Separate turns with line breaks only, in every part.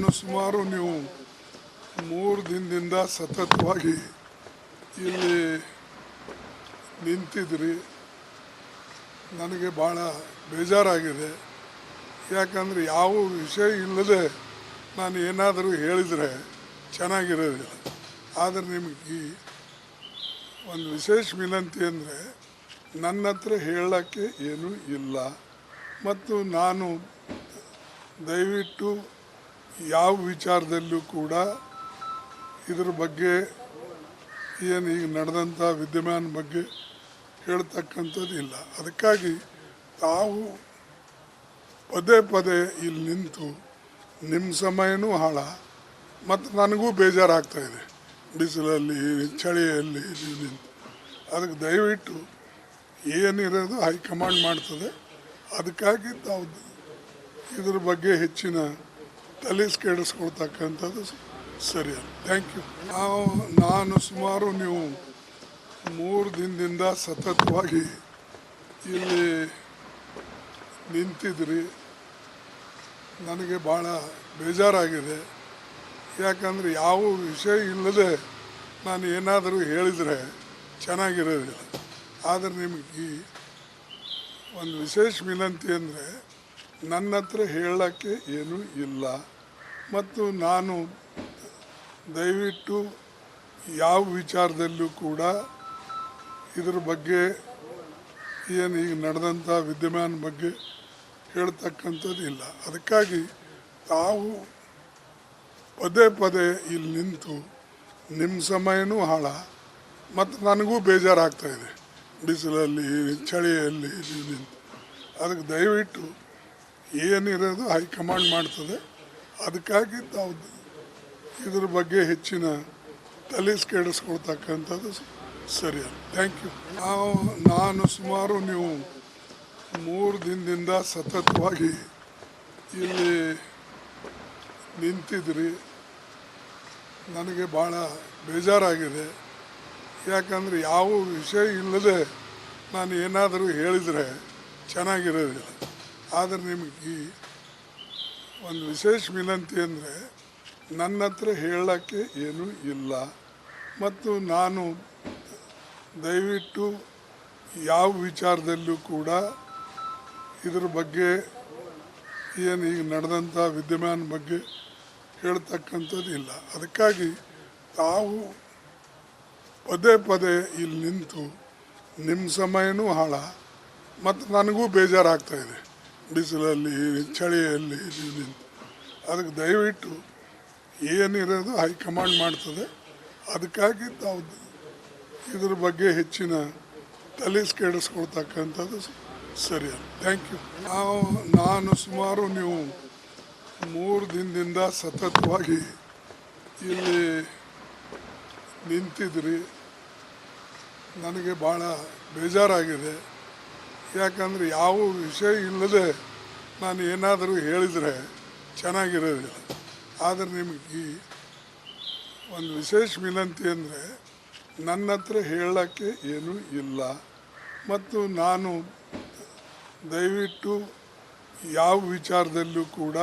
ನಾನು ಸುಮಾರು ನೀವು 3 ದಿನದಿಂದ ಸತತವಾಗಿ ಇಲ್ಲಿ ನಿಂತಿದ್ರಿ. ನನಗೆ ಭಾಳ ಬೇಜಾರಾಗಿದೆ. ಯಾಕಂದರೆ ಯಾವ ವಿಷಯ ಇಲ್ಲದೆ ನಾನು ಏನಾದರೂ ಹೇಳಿದರೆ ಚೆನ್ನಾಗಿರೋದಿಲ್ಲ. ಆದರೆ ನಿಮಗೆ ಒಂದು ವಿಶೇಷ ವಿನಂತಿ ಅಂದರೆ ನನ್ನ ಹತ್ರ ಹೇಳೋಕ್ಕೆ ಏನೂ ಇಲ್ಲ. ಮತ್ತು ನಾನು ದಯವಿಟ್ಟು ಯಾವ ವಿಚಾರದಲ್ಲೂ ಕೂಡ ಇದ್ರ ಬಗ್ಗೆ ಏನು ಈಗ ನಡೆದಂಥ ವಿದ್ಯಮಾನ ಬಗ್ಗೆ ಹೇಳ್ತಕ್ಕಂಥದ್ದು ಇಲ್ಲ. ಅದಕ್ಕಾಗಿ ತಾವು ಪದೇ ಪದೇ ಇಲ್ಲಿ ನಿಂತು ನಿಮ್ಮ ಸಮಯನೂ ಹಾಳ ಮತ್ತು ನನಗೂ ಬೇಜಾರಾಗ್ತಾಯಿದೆ. ಬಿಸಿಲಲ್ಲಿ ಚಳಿಯಲ್ಲಿ ನಿಂತು ಅದಕ್ಕೆ ದಯವಿಟ್ಟು ಏನಿರೋದು ಹೈಕಮಾಂಡ್ ಮಾಡ್ತದೆ. ಅದಕ್ಕಾಗಿ ತಾವು ಇದ್ರ ಬಗ್ಗೆ ಹೆಚ್ಚಿನ ಕೆಡಿಸ್ಕೊಳ್ತಕ್ಕಂಥದ್ದು ಸರಿಯಲ್ಲ. Thank you. ನಾನು ಸುಮಾರು ನೀವು 3 ದಿನದಿಂದ ಸತತವಾಗಿ ಇಲ್ಲಿ ನಿಂತಿದ್ರಿ. ನನಗೆ ಭಾಳ ಬೇಜಾರಾಗಿದೆ. ಯಾಕಂದರೆ ಯಾವ ವಿಷಯ ಇಲ್ಲದೆ ನಾನು ಏನಾದರೂ ಹೇಳಿದರೆ ಚೆನ್ನಾಗಿರೋದಿಲ್ಲ. ಆದರೆ ನಿಮಗೆ ಒಂದು ವಿಶೇಷ ವಿನಂತಿ ಅಂದರೆ ನನ್ನ ಹತ್ರ ಹೇಳೋಕ್ಕೆ ಏನೂ ಇಲ್ಲ. ಮತ್ತು ನಾನು ದಯವಿಟ್ಟು ಯಾವ ವಿಚಾರದಲ್ಲೂ ಕೂಡ ಇದ್ರ ಬಗ್ಗೆ ಏನು ಈಗ ನಡೆದಂಥ ವಿದ್ಯಮಾನ ಬಗ್ಗೆ ಹೇಳ್ತಕ್ಕಂಥದ್ದು ಇಲ್ಲ. ಅದಕ್ಕಾಗಿ ತಾವು ಪದೇ ಪದೇ ಇಲ್ಲಿ ನಿಂತು ನಿಮ್ಮ ಸಮಯನೂ ಹಾಳ ಮತ್ತು ನನಗೂ ಬೇಜಾರಾಗ್ತಾಯಿದೆ. ಬಿಸಿಲಲ್ಲಿ ಚಳಿಯಲ್ಲಿ ನಿಂತು ಅದಕ್ಕೆ ದಯವಿಟ್ಟು ಏನಿರೋದು ಹೈಕಮಾಂಡ್ ಮಾಡ್ತದೆ. ಅದಕ್ಕಾಗಿ ತಾವು ಇದ್ರ ಬಗ್ಗೆ ಹೆಚ್ಚಿನ ಕೆಡಿಸ್ಕೊಳ್ತಕ್ಕಂಥದ್ದು ಸರಿಯಲ್ಲ. Thank you. ನಾನು ಸುಮಾರು ನೀವು 3 ದಿನದಿಂದ ಸತತವಾಗಿ ಇಲ್ಲಿ ನಿಂತಿದ್ರಿ. ನನಗೆ ಭಾಳ ಬೇಜಾರಾಗಿದೆ. ಯಾಕಂದರೆ ಯಾವ ವಿಷಯ ಇಲ್ಲದೆ ನಾನು ಏನಾದರೂ ಹೇಳಿದರೆ ಚೆನ್ನಾಗಿರೋದಿಲ್ಲ. ಆದರೆ ನಿಮಗೆ ಒಂದು ವಿಶೇಷ ವಿನಂತಿ ಅಂದರೆ ನನ್ನ ಹತ್ರ ಹೇಳೋಕ್ಕೆ ಏನೂ ಇಲ್ಲ. ಮತ್ತು ನಾನು ದಯವಿಟ್ಟು ಯಾವ ವಿಚಾರದಲ್ಲೂ ಕೂಡ ಇದ್ರ ಬಗ್ಗೆ ಏನು ಈಗ ನಡೆದಂಥ ವಿದ್ಯಮಾನ ಬಗ್ಗೆ ಹೇಳ್ತಕ್ಕಂಥದ್ದು ಇಲ್ಲ. ಅದಕ್ಕಾಗಿ ತಾವು ಪದೇ ಪದೇ ಇಲ್ಲಿ ನಿಂತು ನಿಮ್ಮ ಸಮಯನೂ ಹಾಳ ಮತ್ತು ನನಗೂ ಬೇಜಾರಾಗ್ತಾಯಿದೆ. ಬಿಸಿಲಲ್ಲಿ ಚಳಿಯಲ್ಲಿ ನಿಂತು ಅದಕ್ಕೆ ದಯವಿಟ್ಟು ಏನಿರೋದು ಹೈಕಮಾಂಡ್ ಮಾಡ್ತದೆ. ಅದಕ್ಕಾಗಿ ತಾವು ಇದ್ರ ಬಗ್ಗೆ ಹೆಚ್ಚಿನ ಕೆಡಿಸ್ಕೊಳ್ತಕ್ಕಂಥದ್ದು ಸರಿಯಲ್ಲ. Thank you. ನಾನು ಸುಮಾರು ನೀವು 3 ದಿನದಿಂದ ಸತತವಾಗಿ ಇಲ್ಲಿ ನಿಂತಿದ್ರಿ. ನನಗೆ ಭಾಳ ಬೇಜಾರಾಗಿದೆ. ಯಾಕಂದರೆ ಯಾವ ವಿಷಯ ಇಲ್ಲದೆ ನಾನು ಏನಾದರೂ ಹೇಳಿದರೆ ಚೆನ್ನಾಗಿರೋದಿಲ್ಲ. ಆದರೆ ನಿಮಗೆ ಒಂದು ವಿಶೇಷ ವಿನಂತಿ ಅಂದರೆ ನನ್ನ ಹತ್ರ ಹೇಳೋಕ್ಕೆ ಏನೂ ಇಲ್ಲ. ಮತ್ತು ನಾನು ದಯವಿಟ್ಟು ಯಾವ ವಿಚಾರದಲ್ಲೂ ಕೂಡ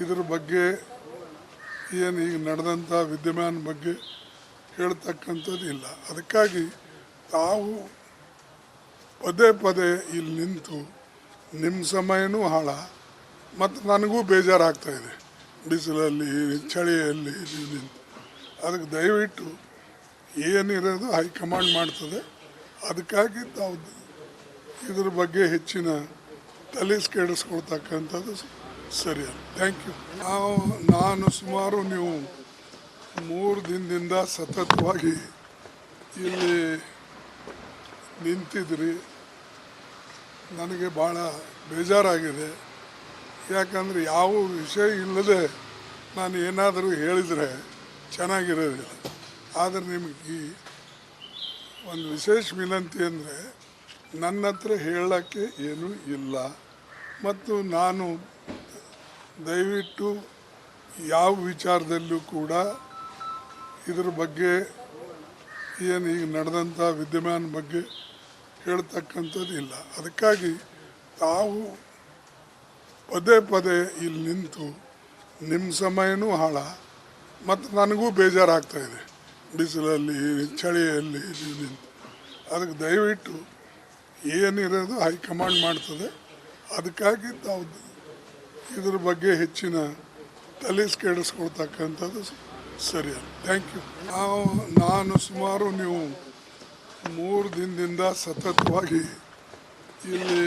ಇದ್ರ ಬಗ್ಗೆ ಏನು ಈಗ ನಡೆದಂಥ ವಿದ್ಯಮಾನ ಬಗ್ಗೆ ಹೇಳ್ತಕ್ಕಂಥದ್ದು ಇಲ್ಲ. ಅದಕ್ಕಾಗಿ ತಾವು ಪದೇ ಪದೇ ಇಲ್ಲಿ ನಿಂತು ನಿಮ್ಮ ಸಮಯನೂ ಹಾಳ ಮತ್ತು ನನಗೂ ಬೇಜಾರಾಗ್ತಾಯಿದೆ. ಬಿಸಿಲಲ್ಲಿ ಚಳಿಯಲ್ಲಿ ನಿಂತು ಅದಕ್ಕೆ ದಯವಿಟ್ಟು ಏನಿರೋದು ಹೈಕಮಾಂಡ್ ಮಾಡ್ತದೆ. ಅದಕ್ಕಾಗಿ ತಾವು ಇದ್ರ ಬಗ್ಗೆ ಹೆಚ್ಚಿನ ಕೆಡಿಸ್ಕೊಳ್ತಕ್ಕಂಥದ್ದು ಸರಿಯಲ್ಲ. Thank you. ನಾನು ಸುಮಾರು ನೀವು 3 ದಿನದಿಂದ ಸತತವಾಗಿ ಇಲ್ಲಿ ನಿಂತಿದ್ರಿ. ನನಗೆ ಭಾಳ ಬೇಜಾರಾಗಿದೆ. ಯಾಕಂದರೆ ಯಾವ ವಿಷಯ ಇಲ್ಲದೆ ನಾನು ಏನಾದರೂ ಹೇಳಿದರೆ ಚೆನ್ನಾಗಿರೋದಿಲ್ಲ. ಆದರೆ ನಿಮಗೆ ಒಂದು ವಿಶೇಷ ವಿನಂತಿ ಅಂದರೆ ನನ್ನ ಹತ್ರ ಹೇಳೋಕ್ಕೆ ಏನೂ ಇಲ್ಲ. ಮತ್ತು ನಾನು ದಯವಿಟ್ಟು ಯಾವ ವಿಚಾರದಲ್ಲೂ ಕೂಡ ಇದ್ರ ಬಗ್ಗೆ ಏನು ಈಗ ನಡೆದಂಥ ವಿದ್ಯಮಾನ ಬಗ್ಗೆ ಹೇಳ್ತಕ್ಕಂಥದ್ದು ಇಲ್ಲ. ಅದಕ್ಕಾಗಿ ತಾವು ಪದೇ ಪದೇ ಇಲ್ಲಿ ನಿಂತು ನಿಮ್ಮ ಸಮಯನೂ ಹಾಳ ಮತ್ತು ನನಗೂ ಬೇಜಾರಾಗ್ತಾ ಇದೆ. ಬಿಸಿಲಲ್ಲಿ ಚಳಿಯಲ್ಲಿ ನೀವು ನಿಂತು ಅದಕ್ಕೆ ದಯವಿಟ್ಟು ಏನಿರೋದು ಹೈಕಮಾಂಡ್ ಮಾಡ್ತದೆ. ಅದಕ್ಕಾಗಿ ತಾವು ಇದ್ರ ಬಗ್ಗೆ ಹೆಚ್ಚಿನ ಕೆಡಿಸ್ಕೊಳ್ತಕ್ಕಂಥದ್ದು ಸರಿಯಲ್ಲ. Thank you. ನಾನು ಸುಮಾರು ನೀವು 3 ದಿನದಿಂದ ಸತತವಾಗಿ ಇಲ್ಲಿ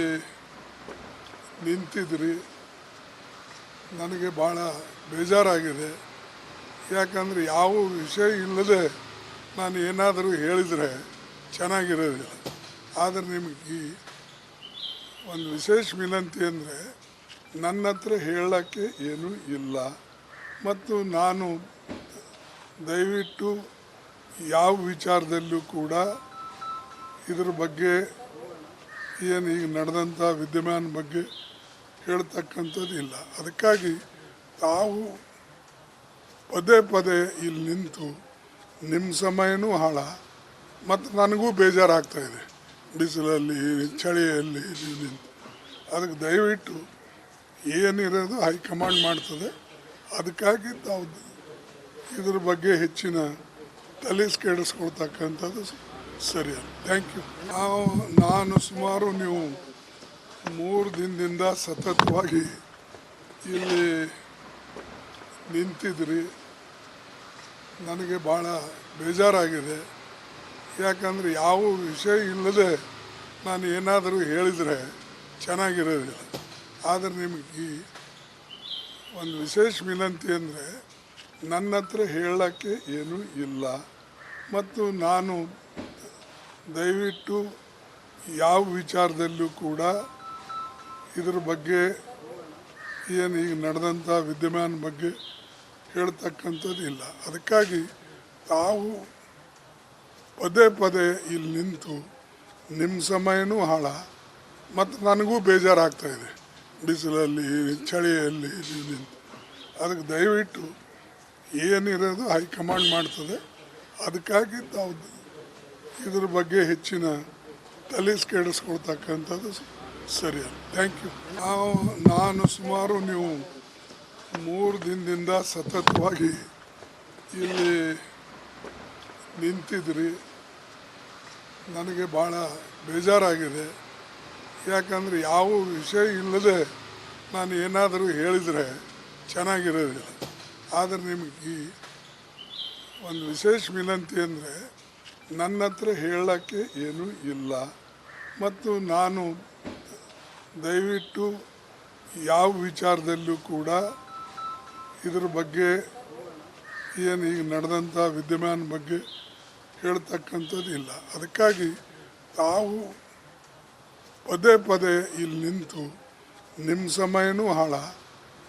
ನಿಂತಿದ್ರಿ. ನನಗೆ ಭಾಳ ಬೇಜಾರಾಗಿದೆ. ಯಾಕಂದರೆ ಯಾವ ವಿಷಯ ಇಲ್ಲದೆ ನಾನು ಏನಾದರೂ ಹೇಳಿದರೆ ಚೆನ್ನಾಗಿರೋದಿಲ್ಲ. ಆದರೆ ನಿಮಗೆ ಒಂದು ವಿಶೇಷ ವಿನಂತಿ ಅಂದರೆ ನನ್ನ ಹತ್ರ ಹೇಳೋಕ್ಕೆ ಏನೂ ಇಲ್ಲ. ಮತ್ತು ನಾನು ದಯವಿಟ್ಟು ಯಾವ ವಿಚಾರದಲ್ಲೂ ಕೂಡ ಇದ್ರ ಬಗ್ಗೆ ಏನು ಈಗ ನಡೆದಂಥ ವಿದ್ಯಮಾನ ಬಗ್ಗೆ ಹೇಳ್ತಕ್ಕಂಥದ್ದು ಇಲ್ಲ. ಅದಕ್ಕಾಗಿ ತಾವು ಪದೇ ಪದೇ ಇಲ್ಲಿ ನಿಂತು ನಿಮ್ಮ ಸಮಯನೂ ಹಾಳ ಮತ್ತು ನನಗೂ ಬೇಜಾರಾಗ್ತಾಯಿದೆ. ಬಿಸಿಲಲ್ಲಿ ಚಳಿಯಲ್ಲಿ ನೀವು ನಿಂತು ಅದಕ್ಕೆ ದಯವಿಟ್ಟು ಏನಿರೋದು ಹೈಕಮಾಂಡ್ ಮಾಡ್ತದೆ. ಅದಕ್ಕಾಗಿ ತಾವು ಇದ್ರ ಬಗ್ಗೆ ಹೆಚ್ಚಿನ ಕೆಡಿಸ್ಕೊಳ್ತಕ್ಕಂಥದ್ದು ಸರಿಯಲ್ಲ. Thank you. ನಾನು ಸುಮಾರು ನೀವು 3 ದಿನದಿಂದ ಸತತವಾಗಿ ಇಲ್ಲಿ ನಿಂತಿದ್ರಿ. ನನಗೆ ಭಾಳ ಬೇಜಾರಾಗಿದೆ. ಯಾಕಂದರೆ ಯಾವ ವಿಷಯ ಇಲ್ಲದೆ ನಾನು ಏನಾದರೂ ಹೇಳಿದರೆ ಚೆನ್ನಾಗಿರೋದಿಲ್ಲ. ಆದರೆ ನಿಮಗೆ ಒಂದು ವಿಶೇಷ ವಿನಂತಿ ಅಂದರೆ ನನ್ನ ಹತ್ರ ಹೇಳೋಕ್ಕೆ ಏನೂ ಇಲ್ಲ. ಮತ್ತು ನಾನು ದಯವಿಟ್ಟು ಯಾವ ವಿಚಾರದಲ್ಲೂ ಕೂಡ ಇದ್ರ ಬಗ್ಗೆ ಏನು ಈಗ ನಡೆದಂಥ ವಿದ್ಯಮಾನ ಬಗ್ಗೆ ಹೇಳ್ತಕ್ಕಂಥದ್ದು ಇಲ್ಲ. ಅದಕ್ಕಾಗಿ ತಾವು ಪದೇ ಪದೇ ಇಲ್ಲಿ ನಿಂತು ನಿಮ್ಮ ಸಮಯನೂ ಹಾಳ ಮತ್ತು ನನಗೂ ಬೇಜಾರಾಗ್ತಾಯಿದೆ. ಬಿಸಿಲಲ್ಲಿ ಚಳಿಯಲ್ಲಿ ನೀವು ನಿಂತು ಅದಕ್ಕೆ ದಯವಿಟ್ಟು ಏನಿರೋದು ಹೈಕಮಾಂಡ್ ಮಾಡ್ತದೆ. ಅದಕ್ಕಾಗಿ ತಾವು ಇದ್ರ ಬಗ್ಗೆ ಹೆಚ್ಚಿನ ಕೆಡಿಸ್ಕೊಳ್ತಕ್ಕಂಥದ್ದು ಸರಿಯಲ್ಲ. Thank you. ನಾನು ಸುಮಾರು ನೀವು 3 ದಿನದಿಂದ ಸತತವಾಗಿ ಇಲ್ಲಿ ನಿಂತಿದ್ರಿ. ನನಗೆ ಭಾಳ ಬೇಜಾರಾಗಿದೆ. ಯಾಕಂದರೆ ಯಾವ ವಿಷಯ ಇಲ್ಲದೆ ನಾನು ಏನಾದರೂ ಹೇಳಿದರೆ ಚೆನ್ನಾಗಿರೋದಿಲ್ಲ. ಆದರೆ ನಿಮಗೆ ಒಂದು ವಿಶೇಷ ವಿನಂತಿ ಅಂದರೆ ನನ್ನ ಹತ್ರ ಹೇಳೋಕ್ಕೆ ಏನೂ ಇಲ್ಲ. ಮತ್ತು ನಾನು ದಯವಿಟ್ಟು ಯಾವ ವಿಚಾರದಲ್ಲೂ ಕೂಡ ಇದ್ರ ಬಗ್ಗೆ ಏನು ಈಗ ನಡೆದಂಥ ವಿದ್ಯಮಾನ ಬಗ್ಗೆ ಹೇಳ್ತಕ್ಕಂಥದ್ದು ಇಲ್ಲ. ಅದಕ್ಕಾಗಿ ತಾವು ಪದೇ ಪದೇ ಇಲ್ಲಿ ನಿಂತು ನಿಮ್ಮ ಸಮಯನೂ ಹಾಳ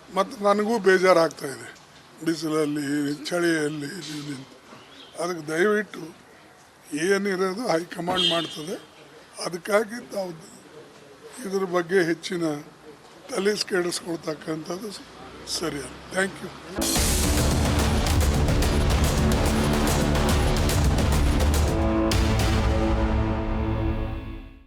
ಮತ್ತು ನನಗೂ ಬೇಜಾರಾಗ್ತಾಯಿದೆ. ಬಿಸಿಲಲ್ಲಿ ಚಳಿಯಲ್ಲಿ ನೀವು ನಿಂತು ಅದಕ್ಕೆ ದಯವಿಟ್ಟು ಏನಿರೋದು ಹೈಕಮಾಂಡ್ ಮಾಡ್ತದೆ. ಅದಕ್ಕಾಗಿ ತಾವು ಇದ್ರ ಬಗ್ಗೆ ಹೆಚ್ಚಿನ ಕೆಡಿಸ್ಕೊಳ್ತಕ್ಕಂಥದ್ದು ಸರಿಯಲ್ಲ. Thank you.